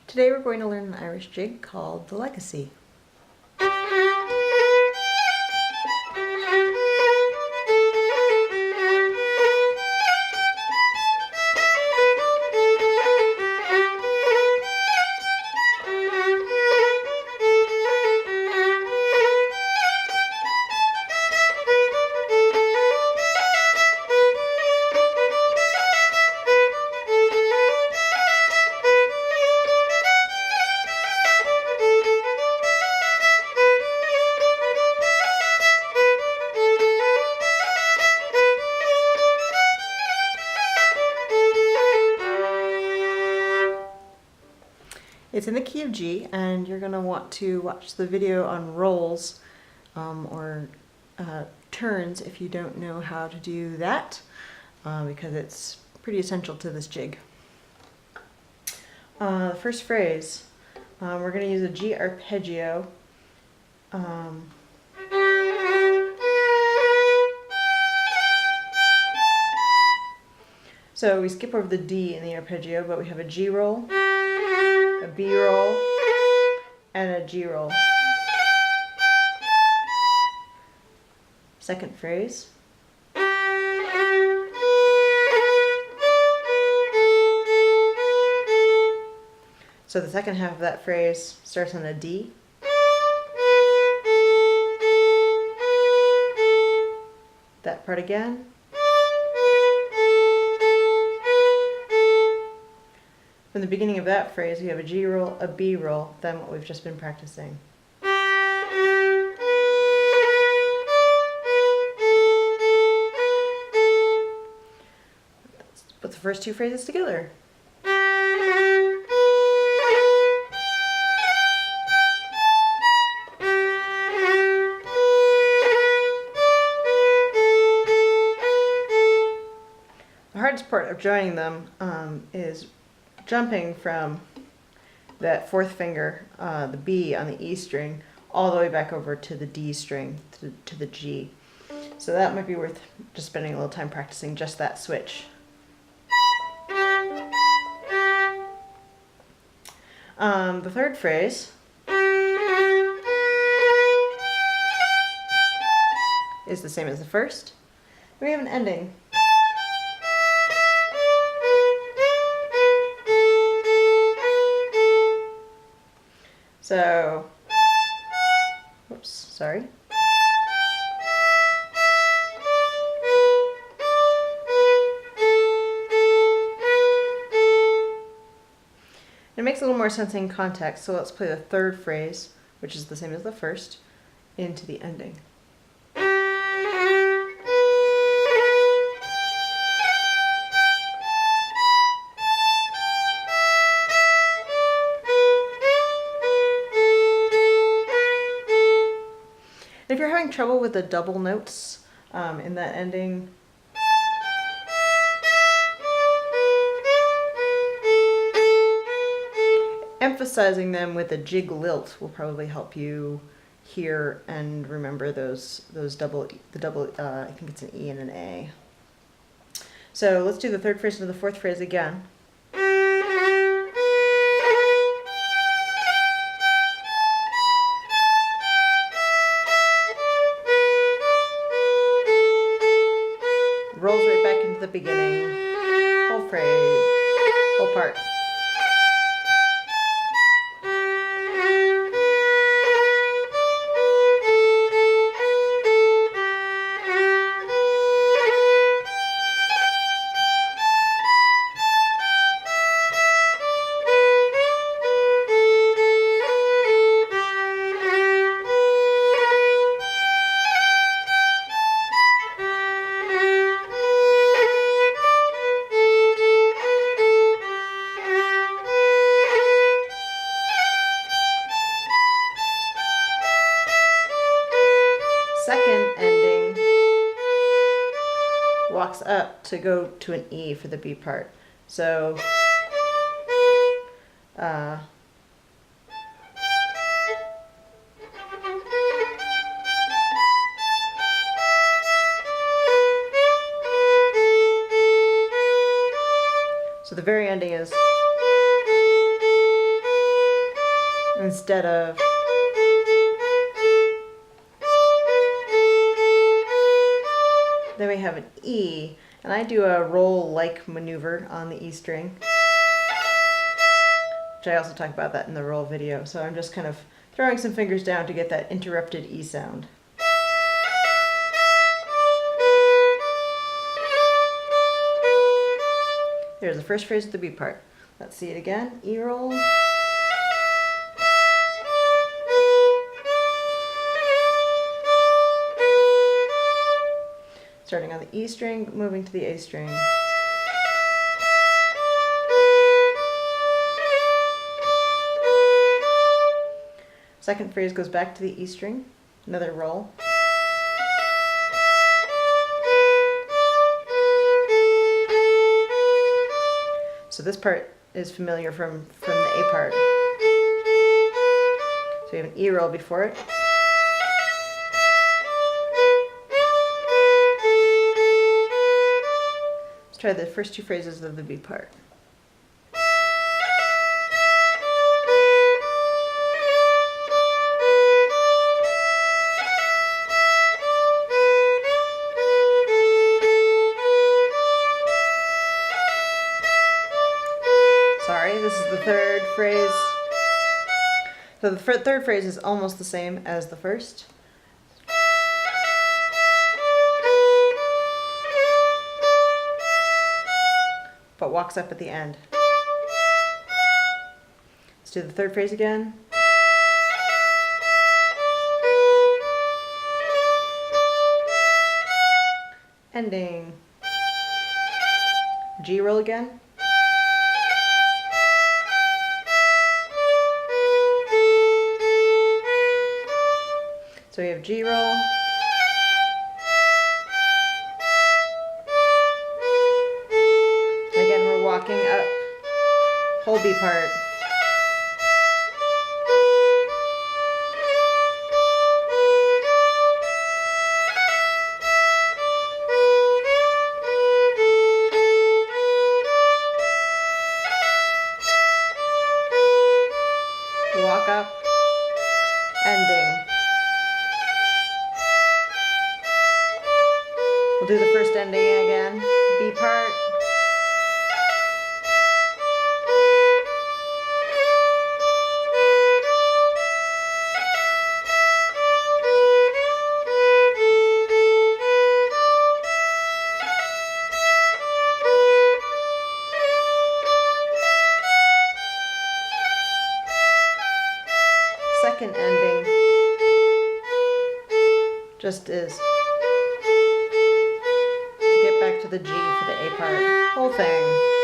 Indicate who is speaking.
Speaker 1: Today we're going to learn an Irish jig called the Legacy. It's in the key of G, and you're going to want to watch the video on rolls or turns if you don't know how to do that, because it's pretty essential to this jig. The first phrase, we're going to use a G arpeggio. So we skip over the D in the arpeggio, but we have a G roll, a B roll, and a G roll. Second phrase. So the second half of that phrase starts on a D. That part again. From the beginning of that phrase, we have a G roll, a B roll, then what we've just been practicing. Let's put the first two phrases together. The hardest part of joining them is jumping from that fourth finger, the B on the E string, all the way back over to the D string, to the G. So that might be worth just spending a little time practicing just that switch. The third phrase is the same as the first. We have an ending. So, whoops, sorry. It makes a little more sense in context, so let's play the third phrase, which is the same as the first, into the ending. If you're having trouble with the double notes in that ending, emphasizing them with a jig lilt will probably help you hear and remember those double, I think it's an E and an A. So let's do the third phrase and the fourth phrase again. Rolls right back into the beginning, whole phrase, whole part. Second ending walks up to go to an E for the B part. So So the very ending is instead of then we have an E, and I do a roll-like maneuver on the E string, which I also talk about that in the roll video. So I'm just kind of throwing some fingers down to get that interrupted E sound. There's the first phrase of the B part. Let's see it again. E roll. Starting on the E string, moving to the A string. Second phrase goes back to the E string, another roll. So this part is familiar from the A part. So we have an E roll before it. Let's try the first two phrases of the B part. Sorry, this is the third phrase. So the third phrase is almost the same as the first. But walks up at the end. Let's do the third phrase again. Ending. G roll again. So we have G roll. And again, we're walking up, whole B part. Walk up, ending. We'll do the first ending again, B part. Second ending just is to get back to the G for the A part. Whole thing.